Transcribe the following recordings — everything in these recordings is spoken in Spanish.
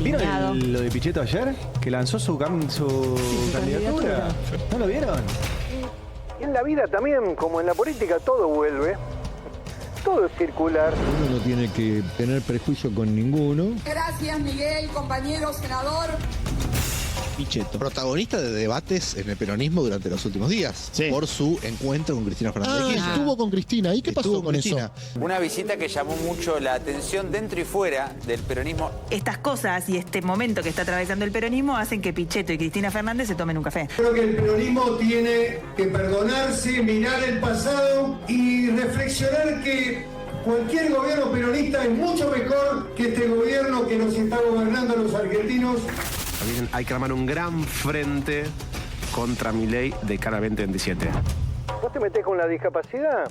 alineado. ¿Vieron lo de Pichetto ayer? Que lanzó su candidatura. ¿No lo vieron? En la vida también, como en la política, todo vuelve. Todo es circular. Uno no tiene que tener prejuicio con ninguno. Gracias, Miguel, compañero senador. Pichetto, protagonista de debates en el peronismo durante los últimos días, por su encuentro con Cristina Fernández de Kirchner. Estuvo con Cristina. ¿Y qué pasó con eso? Una visita que llamó mucho la atención dentro y fuera del peronismo. Estas cosas y este momento que está atravesando el peronismo hacen que Pichetto y Cristina Fernández se tomen un café. Creo que el peronismo tiene que perdonarse, mirar el pasado y reflexionar que cualquier gobierno peronista es mucho mejor que este gobierno que nos está gobernando a los argentinos. También hay que armar un gran frente contra Milei de cara a 2027. ¿Vos te metés con la discapacidad?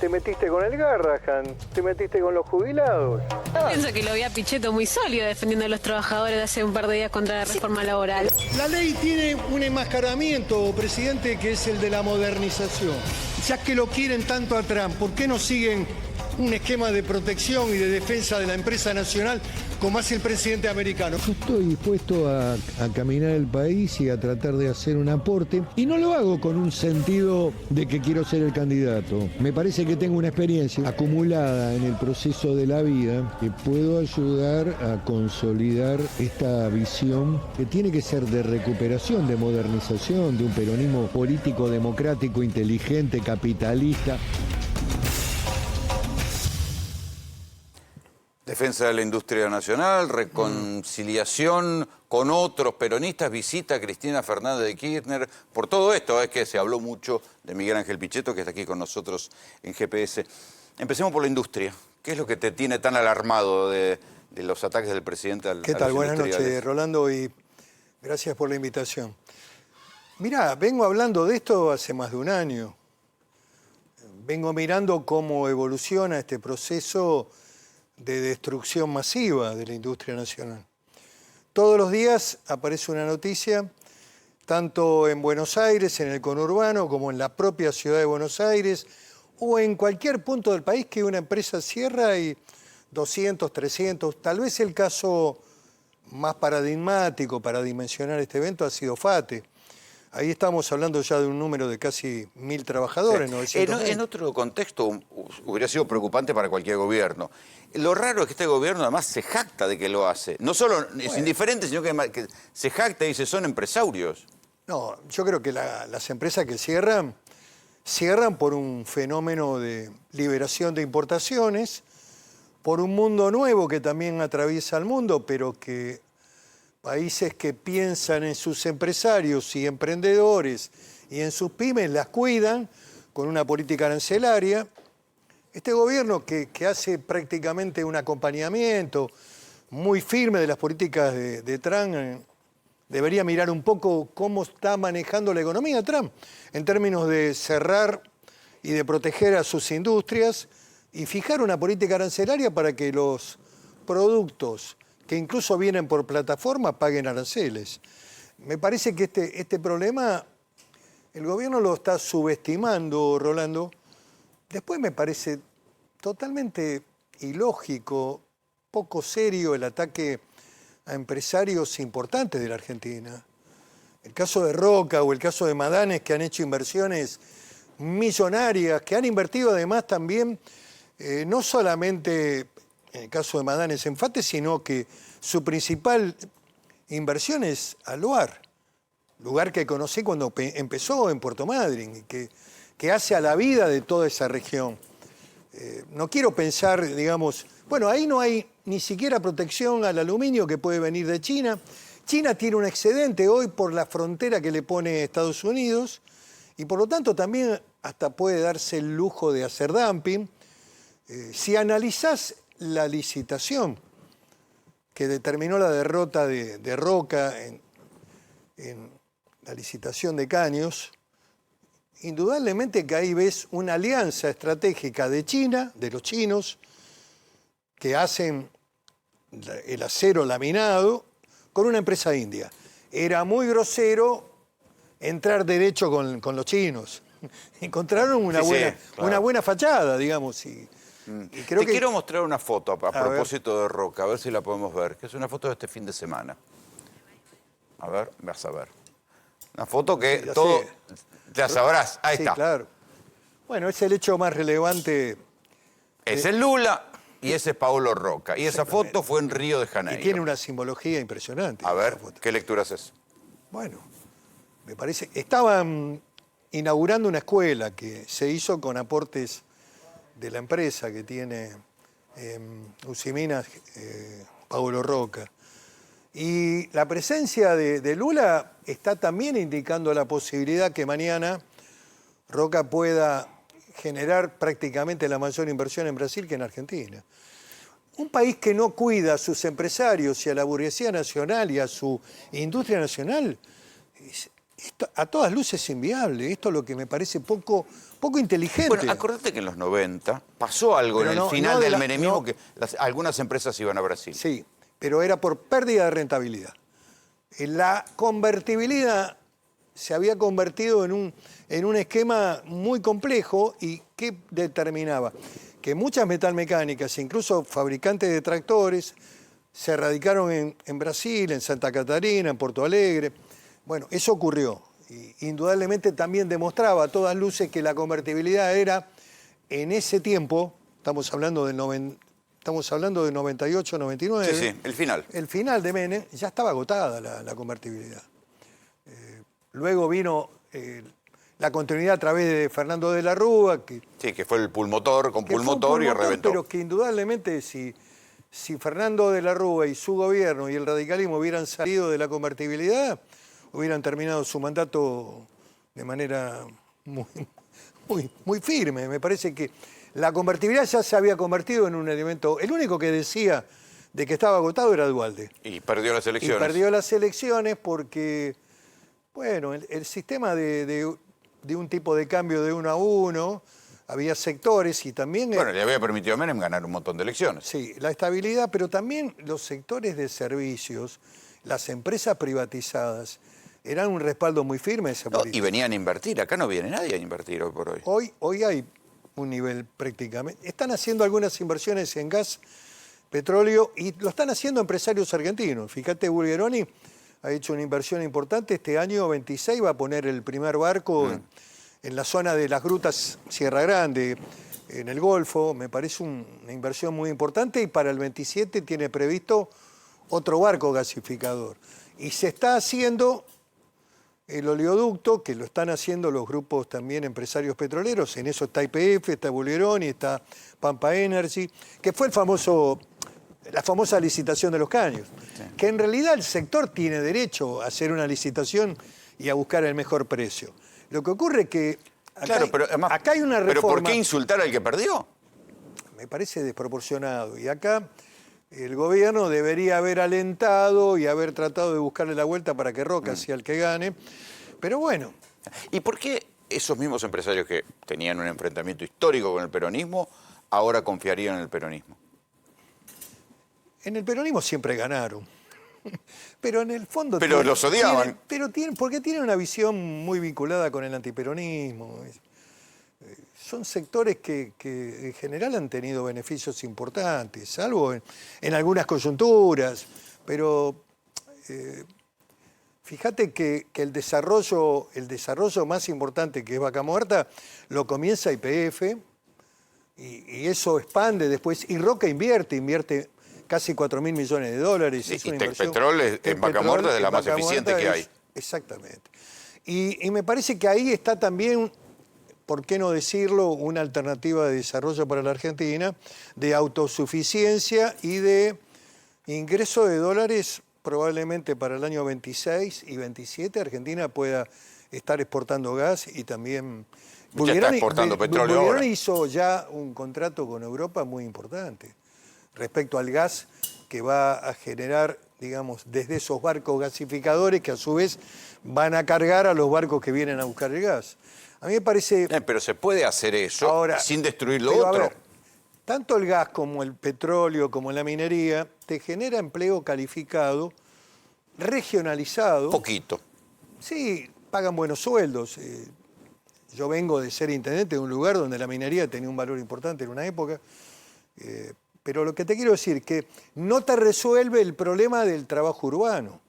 ¿Te metiste con el Garrahan? ¿Te metiste con los jubilados? Pienso que lo vi a Pichetto muy sólido defendiendo a los trabajadores de hace un par de días contra la reforma laboral. La ley tiene un enmascaramiento, presidente, que es el de la modernización. Ya que lo quieren tanto a Trump, ¿por qué no siguen un esquema de protección y de defensa de la empresa nacional como hace el presidente americano? Yo estoy dispuesto a caminar el país y a tratar de hacer un aporte. Y no lo hago con un sentido de que quiero ser el candidato. Me parece que tengo una experiencia acumulada en el proceso de la vida que puedo ayudar a consolidar esta visión que tiene que ser de recuperación, de modernización, de un peronismo político, democrático, inteligente, capitalista. Defensa de la industria nacional, reconciliación con otros peronistas, visita a Cristina Fernández de Kirchner. Por todo esto es que se habló mucho de Miguel Ángel Pichetto, que está aquí con nosotros en GPS. Empecemos por la industria. ¿Qué es lo que te tiene tan alarmado de los ataques del presidente al ¿Qué tal? Buenas noches, Rolando, y gracias por la invitación. Mirá, vengo hablando de esto hace más de un año. Vengo mirando cómo evoluciona este proceso de destrucción masiva de la industria nacional. Todos los días aparece una noticia, tanto en Buenos Aires, en el conurbano, como en la propia ciudad de Buenos Aires, o en cualquier punto del país que una empresa cierra y 200, 300, tal vez el caso más paradigmático para dimensionar este evento ha sido FATE. Ahí estamos hablando ya de un número de casi 1.000 trabajadores. Sí. En otro contexto hubiera sido preocupante para cualquier gobierno. Lo raro es que este gobierno además se jacta de que lo hace. No solo es indiferente, sino que se jacta y dice son empresarios. No, yo creo que las empresas que cierran por un fenómeno de liberación de importaciones, por un mundo nuevo que también atraviesa el mundo, pero que países que piensan en sus empresarios y emprendedores y en sus pymes las cuidan con una política arancelaria. Este gobierno que hace prácticamente un acompañamiento muy firme de las políticas de Trump, debería mirar un poco cómo está manejando la economía Trump en términos de cerrar y de proteger a sus industrias y fijar una política arancelaria para que los productos que incluso vienen por plataforma paguen aranceles. Me parece que este problema el gobierno lo está subestimando, Rolando. Después me parece totalmente ilógico, poco serio el ataque a empresarios importantes de la Argentina. El caso de Roca o el caso de Madanes, que han hecho inversiones millonarias, que han invertido además también, no solamente en el caso de Madanes en FATE, sino que su principal inversión es Aluar, lugar que conocí cuando empezó en Puerto Madryn y que hace a la vida de toda esa región. No quiero pensar, digamos, bueno, ahí no hay ni siquiera protección al aluminio que puede venir de China. China tiene un excedente hoy por la frontera que le pone Estados Unidos y por lo tanto también hasta puede darse el lujo de hacer dumping. Si analizás la licitación que determinó la derrota de Roca en la licitación de caños, indudablemente que ahí ves una alianza estratégica de China, de los chinos, que hacen el acero laminado con una empresa india. Era muy grosero entrar derecho con los chinos. Encontraron una buena fachada, digamos, Y creo Te quiero mostrar una foto a propósito de Roca, a ver si la podemos ver, que es una foto de este fin de semana. A ver, vas a ver. Una foto que Sí, ya todo... sé. Ya sabrás, ahí Sí, está. claro. Bueno, es el hecho más relevante. Ese es Lula y ese es Paolo Roca. Y esa foto fue en Río de Janeiro. Y tiene una simbología impresionante. A ver, esa foto. ¿qué lectura haces? Bueno, me parece... Estaban inaugurando una escuela que se hizo con aportes de la empresa que tiene Usimina, Paolo Roca. Y la presencia de Lula está también indicando la posibilidad que mañana Roca pueda generar prácticamente la mayor inversión en Brasil que en Argentina. Un país que no cuida a sus empresarios y a la burguesía nacional y a su industria nacional, esto, a todas luces es inviable. Esto es lo que me parece poco inteligente. Bueno, acordate que en los 90 pasó algo Pero en el no- final no de del la- menemismo no. que algunas empresas iban a Brasil. Sí, pero era por pérdida de rentabilidad. La convertibilidad se había convertido en un esquema muy complejo y que determinaba que muchas metalmecánicas, incluso fabricantes de tractores, se radicaron en Brasil, en Santa Catarina, en Porto Alegre. Bueno, eso ocurrió. Y indudablemente también demostraba a todas luces que la convertibilidad era, en ese tiempo, estamos hablando de 98, 99. Sí, sí, el final. El final de Menem, ya estaba agotada la convertibilidad. Luego vino la continuidad a través de Fernando de la Rúa, que Sí, que fue el pulmotor, con que fue un pulmotor y pulmotor, reventó. pero que indudablemente si Fernando de la Rúa y su gobierno y el radicalismo hubieran salido de la convertibilidad, hubieran terminado su mandato de manera muy firme. Me parece que la convertibilidad ya se había convertido en un elemento... El único que decía de que estaba agotado era Duhalde. Y perdió las Y elecciones. perdió las elecciones porque, bueno, el sistema de un tipo de cambio de 1 a 1, había sectores y también... Bueno, le había permitido a Menem ganar un montón de elecciones. Sí, la estabilidad, pero también los sectores de servicios, las empresas privatizadas, eran un respaldo muy firme de esa No, política. y venían a invertir. Acá no viene nadie a invertir hoy por hoy. Hoy hay un nivel prácticamente... Están haciendo algunas inversiones en gas, petróleo, y lo están haciendo empresarios argentinos. Fíjate, Bulgeroni ha hecho una inversión importante. Este año 26 va a poner el primer barco en la zona de las grutas Sierra Grande, en el Golfo. Me parece una inversión muy importante, y para el 27 tiene previsto otro barco gasificador. Y se está haciendo el oleoducto, que lo están haciendo los grupos también empresarios petroleros. En eso está YPF, está Bulgeroni, está Pampa Energy, que fue la famosa licitación de los caños. Sí. Que en realidad el sector tiene derecho a hacer una licitación y a buscar el mejor precio. Lo que ocurre es que acá hay una reforma... ¿Pero por qué insultar al que perdió? Me parece desproporcionado. Y acá el gobierno debería haber alentado y haber tratado de buscarle la vuelta para que Roca sea el que gane. Pero bueno. ¿Y por qué esos mismos empresarios que tenían un enfrentamiento histórico con el peronismo ahora confiarían en el peronismo? En el peronismo siempre ganaron. Pero en el fondo... Pero los odiaban. Porque tienen una visión muy vinculada con el antiperonismo. Son sectores que en general han tenido beneficios importantes, salvo en algunas coyunturas. Pero fíjate que el desarrollo más importante, que es Vaca Muerta, lo comienza YPF, y eso expande después. Y Roca invierte casi 4.000 millones de dólares. Sí, es y una inversión. Tecpetrol en Vaca Muerta es de la más eficiente que hay. Exactamente. Y me parece que ahí está también, ¿por qué no decirlo?, una alternativa de desarrollo para la Argentina, de autosuficiencia y de ingreso de dólares. Probablemente para el año 26 y 27 Argentina pueda estar exportando gas y también... Ya está exportando petróleo ahora. Bulgeroni hizo ya un contrato con Europa muy importante respecto al gas que va a generar, digamos, desde esos barcos gasificadores que a su vez van a cargar a los barcos que vienen a buscar el gas. A mí me parece... Pero se puede hacer eso ahora, sin destruir lo pero, otro. A ver, tanto el gas como el petróleo, como la minería, te genera empleo calificado, regionalizado. Poquito. Sí, pagan buenos sueldos. Yo vengo de ser intendente de un lugar donde la minería tenía un valor importante en una época. Pero lo que te quiero decir es que no te resuelve el problema del trabajo urbano.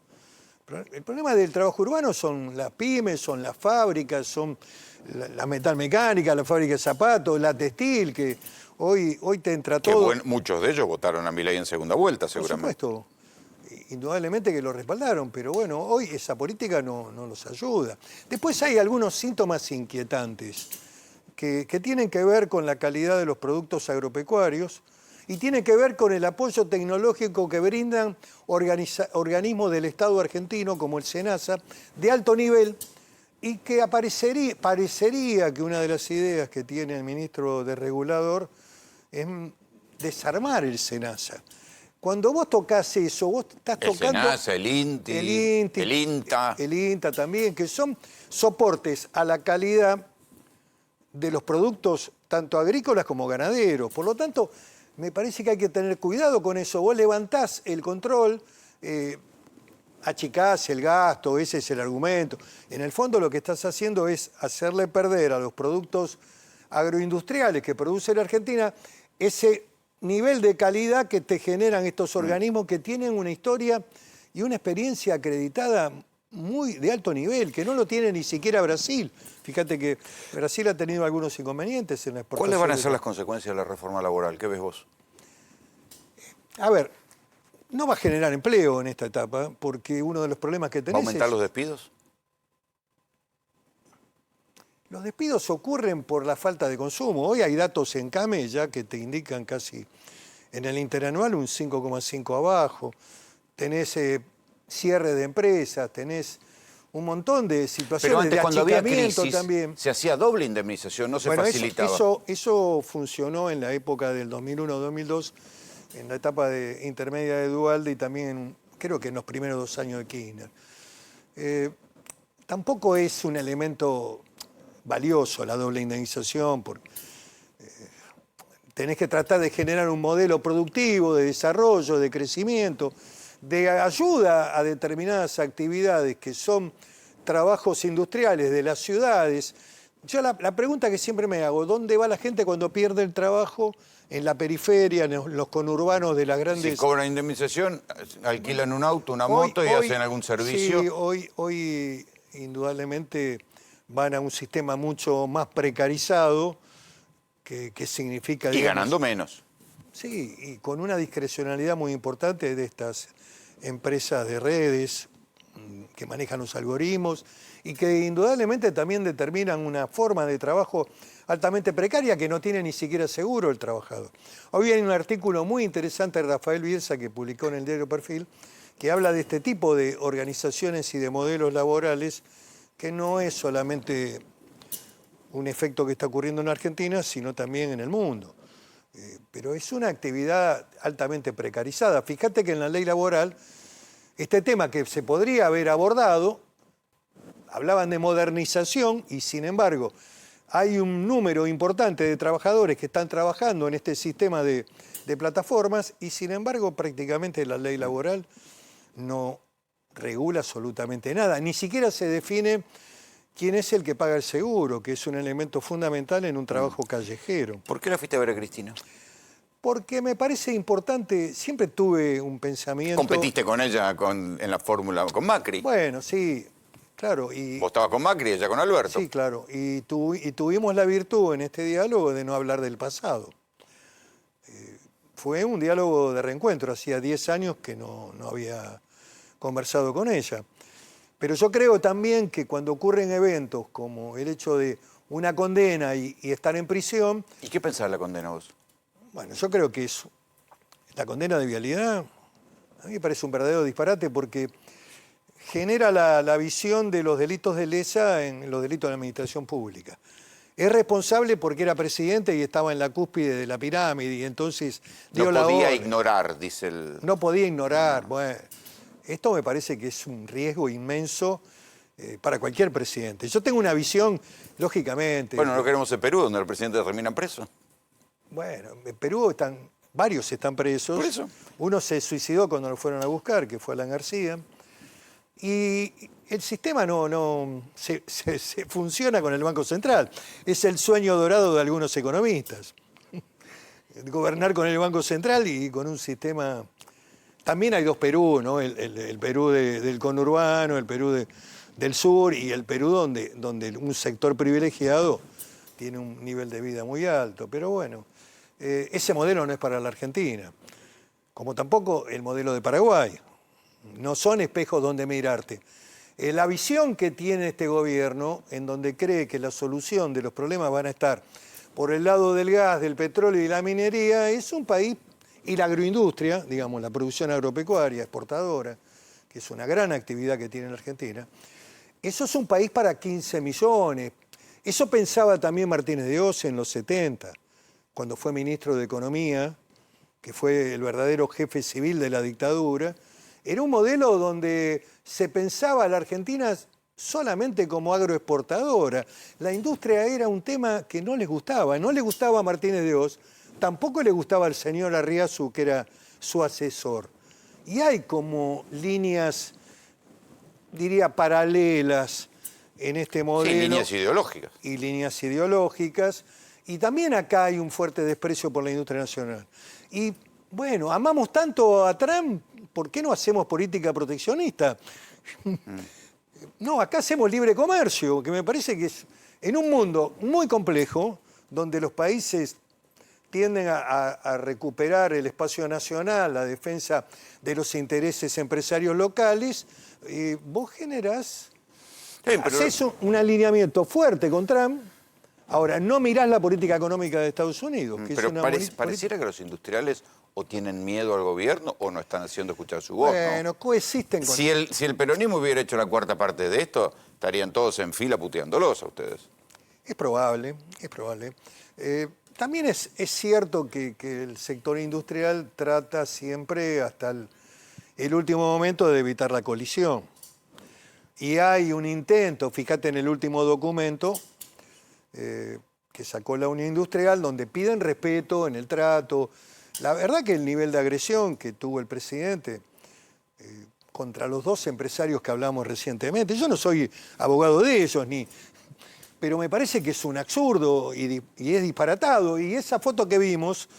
El problema del trabajo urbano son las pymes, son las fábricas, son la metalmecánica, la fábrica de zapatos, la textil, que hoy te entra todo. Muchos de ellos votaron a Milei en segunda vuelta, seguramente. Por supuesto. Indudablemente que lo respaldaron, pero bueno, hoy esa política no los ayuda. Después hay algunos síntomas inquietantes que tienen que ver con la calidad de los productos agropecuarios y tienen que ver con el apoyo tecnológico que brindan organismos del Estado argentino, como el SENASA, de alto nivel, y que parecería que una de las ideas que tiene el ministro de Regulador es desarmar el SENASA. Cuando vos tocás eso, vos estás tocando... El SENASA, el INTI, el INTA. El INTA también, que son soportes a la calidad de los productos tanto agrícolas como ganaderos. Por lo tanto, me parece que hay que tener cuidado con eso. Vos levantás el control, achicás el gasto, ese es el argumento. En el fondo lo que estás haciendo es hacerle perder a los productos agroindustriales que produce la Argentina ese nivel de calidad que te generan estos organismos que tienen una historia y una experiencia acreditada muy de alto nivel, que no lo tiene ni siquiera Brasil. Fíjate que Brasil ha tenido algunos inconvenientes en la exportación. ¿Cuáles van a ser las consecuencias de la reforma laboral? ¿Qué ves vos? A ver, no va a generar empleo en esta etapa, porque uno de los problemas que tenés ¿Va a aumentar los despidos? Los despidos ocurren por la falta de consumo. Hoy hay datos en CAME ya que te indican casi en el interanual un 5,5 abajo. Tenés cierre de empresas, tenés un montón de situaciones. Pero antes, de cuando había achicamiento crisis, también. se hacía doble indemnización, no se facilitaba. Eso funcionó en la época del 2001-2002, en la etapa intermedia de Duhalde y también creo que en los primeros 2 años de Kirchner. Tampoco es un elemento valioso la doble indemnización, porque tenés que tratar de generar un modelo productivo, de desarrollo, de crecimiento, de ayuda a determinadas actividades que son trabajos industriales de las ciudades. Yo la pregunta que siempre me hago, ¿dónde va la gente cuando pierde el trabajo? En la periferia, en los conurbanos de las grandes... Si cobran indemnización, alquilan un auto, una moto y hacen algún servicio. Sí, hoy indudablemente van a un sistema mucho más precarizado, que significa... Y ganando menos. Sí, y con una discrecionalidad muy importante de estas empresas de redes que manejan los algoritmos y que indudablemente también determinan una forma de trabajo altamente precaria que no tiene ni siquiera seguro el trabajador. Hoy hay un artículo muy interesante de Rafael Bielsa que publicó en el diario Perfil que habla de este tipo de organizaciones y de modelos laborales que no es solamente un efecto que está ocurriendo en Argentina, sino también en el mundo. Pero es una actividad altamente precarizada. Fíjate que en la ley laboral, este tema que se podría haber abordado, hablaban de modernización y sin embargo hay un número importante de trabajadores que están trabajando en este sistema de plataformas y sin embargo prácticamente la ley laboral no regula absolutamente nada. Ni siquiera se define quién es el que paga el seguro, que es un elemento fundamental en un trabajo callejero. ¿Por qué la fuiste a ver a Cristina? Porque me parece importante, siempre tuve un pensamiento... ¿Competiste con ella en la fórmula con Macri? Bueno, sí, claro. ¿Vos estabas con Macri y ella con Alberto? Sí, claro. Y tuvimos la virtud en este diálogo de no hablar del pasado. Fue un diálogo de reencuentro. Hacía 10 años que no había conversado con ella. Pero yo creo también que cuando ocurren eventos como el hecho de una condena y estar en prisión... ¿Y qué pensás de la condena vos? Bueno, yo creo que la condena de vialidad a mí me parece un verdadero disparate porque genera la visión de los delitos de lesa en los delitos de la administración pública. Es responsable porque era presidente y estaba en la cúspide de la pirámide y entonces dio la orden. No podía ignorar, dice el... No podía ignorar, bueno... Esto me parece que es un riesgo inmenso para cualquier presidente. Yo tengo una visión, lógicamente... Bueno, no queremos en Perú, donde los presidentes terminan presos. Bueno, en Perú varios están presos. ¿Por eso? Uno se suicidó cuando lo fueron a buscar, que fue Alan García. Y el sistema se funciona con el Banco Central. Es el sueño dorado de algunos economistas. gobernar con el Banco Central y con un sistema... También hay dos Perú, ¿no? El Perú del conurbano, el Perú del sur y el Perú donde un sector privilegiado tiene un nivel de vida muy alto. Pero bueno, ese modelo no es para la Argentina, como tampoco el modelo de Paraguay. No son espejos donde mirarte. La visión que tiene este gobierno, en donde cree que la solución de los problemas van a estar por el lado del gas, del petróleo y la minería, es un país, y la agroindustria, digamos, la producción agropecuaria, exportadora, que es una gran actividad que tiene la Argentina, eso es un país para 15 millones. Eso pensaba también Martínez de Oz en los 70, cuando fue ministro de Economía, que fue el verdadero jefe civil de la dictadura. Era un modelo donde se pensaba a la Argentina solamente como agroexportadora. La industria era un tema que no les gustaba. No le gustaba a Martínez de Oz, tampoco le gustaba al señor Arriazu, que era su asesor. Y hay como líneas, diría, paralelas en este modelo. Sí, líneas ideológicas. Y líneas ideológicas. Y también acá hay un fuerte desprecio por la industria nacional. Y bueno, amamos tanto a Trump, ¿por qué no hacemos política proteccionista? No, acá hacemos libre comercio, que me parece que es en un mundo muy complejo, donde los países tienden a recuperar el espacio nacional, la defensa de los intereses empresarios locales, vos generás, hacés un alineamiento fuerte con Trump. Ahora, no mirás la política económica de Estados Unidos. Que pero es una pareciera que los industriales o tienen miedo al gobierno o no están haciendo escuchar su voz. Bueno, coexisten con si el peronismo hubiera hecho la cuarta parte de esto, estarían todos en fila puteándolos a ustedes. Es probable, es probable. También es cierto que el sector industrial trata siempre hasta el último momento de evitar la colisión. Y hay un intento, fíjate en el último documento que sacó la Unión Industrial, donde piden respeto en el trato. La verdad que el nivel de agresión que tuvo el presidente contra los dos empresarios que hablamos recientemente, yo no soy abogado de ellos, pero me parece que es un absurdo y es disparatado. Y esa foto que vimos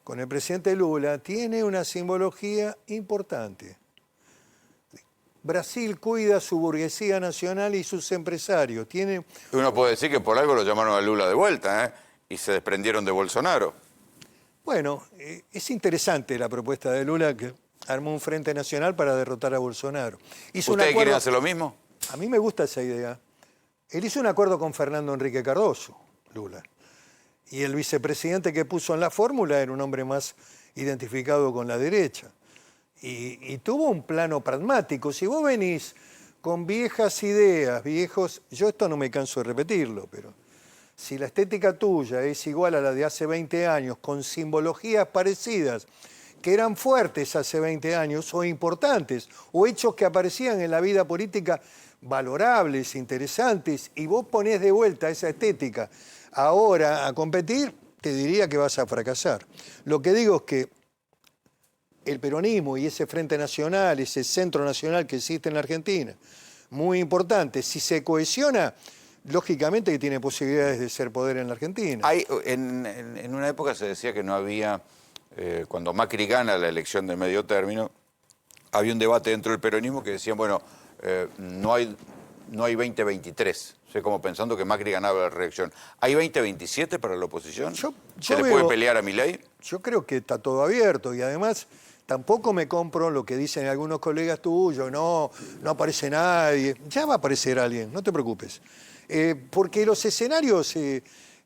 con el presidente Lula tiene una simbología importante. Brasil cuida su burguesía nacional y sus empresarios. Uno puede decir que por algo lo llamaron a Lula de vuelta, y se desprendieron de Bolsonaro. Bueno, es interesante la propuesta de Lula, que armó un frente nacional para derrotar a Bolsonaro. ¿Ustedes quieren hacer lo mismo? A mí me gusta esa idea. Él hizo un acuerdo con Fernando Enrique Cardoso, Lula. Y el vicepresidente que puso en la fórmula era un hombre más identificado con la derecha. Y tuvo un plano pragmático. Si vos venís con viejas ideas, yo esto no me canso de repetirlo, pero si la estética tuya es igual a la de hace 20 años, con simbologías parecidas, que eran fuertes hace 20 años, o importantes, o hechos que aparecían en la vida política valorables, interesantes, y vos ponés de vuelta esa estética ahora a competir, te diría que vas a fracasar. Lo que digo es que el peronismo y ese Frente Nacional, ese Centro Nacional que existe en la Argentina, muy importante, si se cohesiona, lógicamente que tiene posibilidades de ser poder en la Argentina. En una época se decía que no había, cuando Macri gana la elección de medio término, había un debate dentro del peronismo que decían, bueno, no hay 2023. O sea, como pensando que Macri ganaba la reelección. ¿Hay 2027 para la oposición? ¿Se le puede pelear a Milei? Yo creo que está todo abierto y además tampoco me compro lo que dicen algunos colegas tuyos, no aparece nadie. Ya va a aparecer alguien, no te preocupes. Porque los escenarios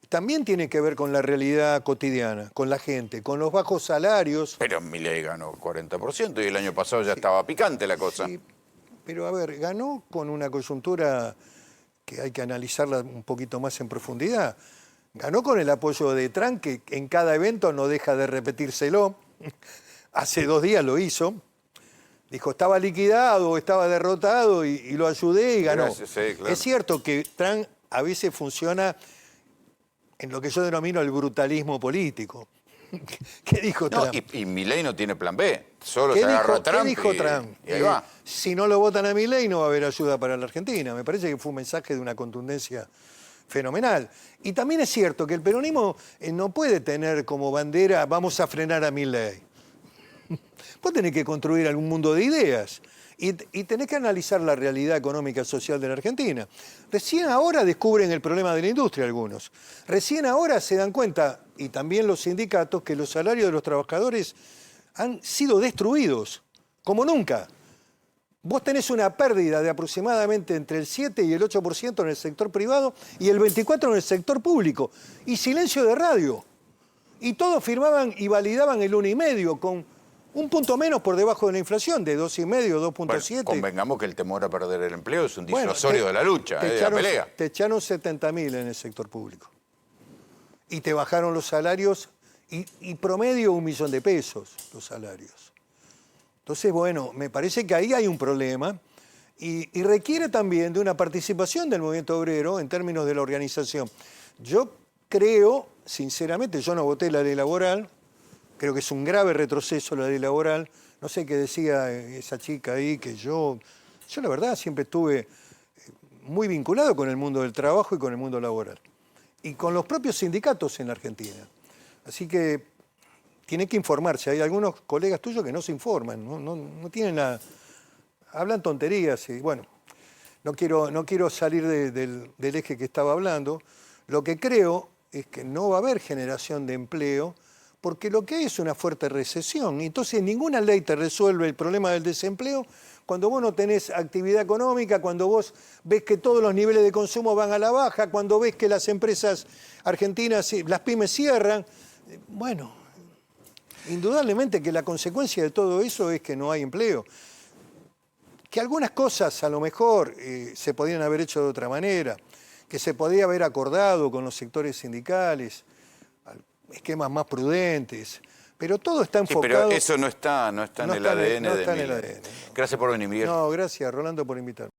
también tienen que ver con la realidad cotidiana, con la gente, con los bajos salarios. Pero Milei ganó 40% y el año pasado ya estaba picante la cosa. Sí, pero a ver, ganó con una coyuntura que hay que analizarla un poquito más en profundidad. Ganó con el apoyo de Trump, que en cada evento no deja de repetírselo. Hace 2 días lo hizo. Dijo, estaba liquidado, estaba derrotado y lo ayudé y ganó. Sí, claro. Es cierto que Trump a veces funciona en lo que yo denomino el brutalismo político. ¿Qué dijo Trump? Y Milei no tiene plan B. Solo se agarra a Trump. ¿Qué dijo Trump? Y ahí va. Si no lo votan a Milei no va a haber ayuda para la Argentina. Me parece que fue un mensaje de una contundencia fenomenal. Y también es cierto que el peronismo no puede tener como bandera vamos a frenar a Milei. Vos tenés que construir algún mundo de ideas y tenés que analizar la realidad económica y social de la Argentina. Recién ahora descubren el problema de la industria algunos. Recién ahora se dan cuenta, y también los sindicatos, que los salarios de los trabajadores han sido destruidos, como nunca. Vos tenés una pérdida de aproximadamente entre el 7 y el 8% en el sector privado y el 24% en el sector público. Y silencio de radio. Y todos firmaban y validaban el 1,5 con un punto menos por debajo de la inflación, de 2,5, 2,7. Bueno, convengamos que el temor a perder el empleo es un disuasorio de la lucha, de la pelea. Te echaron 70.000 en el sector público. Y te bajaron los salarios y promedio 1 millón de pesos los salarios. Entonces, bueno, me parece que ahí hay un problema y requiere también de una participación del movimiento obrero en términos de la organización. Yo creo, sinceramente, yo no voté la ley laboral, creo que es un grave retroceso la ley laboral. No sé qué decía esa chica ahí, que yo la verdad siempre estuve muy vinculado con el mundo del trabajo y con el mundo laboral. Y con los propios sindicatos en la Argentina. Así que tiene que informarse. Hay algunos colegas tuyos que no se informan, no tienen la... Hablan tonterías y bueno, no quiero salir del eje que estaba hablando. Lo que creo es que no va a haber generación de empleo porque lo que hay es una fuerte recesión. Entonces ninguna ley te resuelve el problema del desempleo cuando vos no tenés actividad económica, cuando vos ves que todos los niveles de consumo van a la baja, cuando ves que las empresas argentinas, las pymes cierran. Bueno, indudablemente que la consecuencia de todo eso es que no hay empleo. Que algunas cosas a lo mejor se podrían haber hecho de otra manera, que se podría haber acordado con los sectores sindicales, esquemas más prudentes, pero todo está enfocado... Sí, pero eso no está en el ADN de Milei. ADN. Gracias por venir, Miguel. No, gracias, Rolando, por invitarme.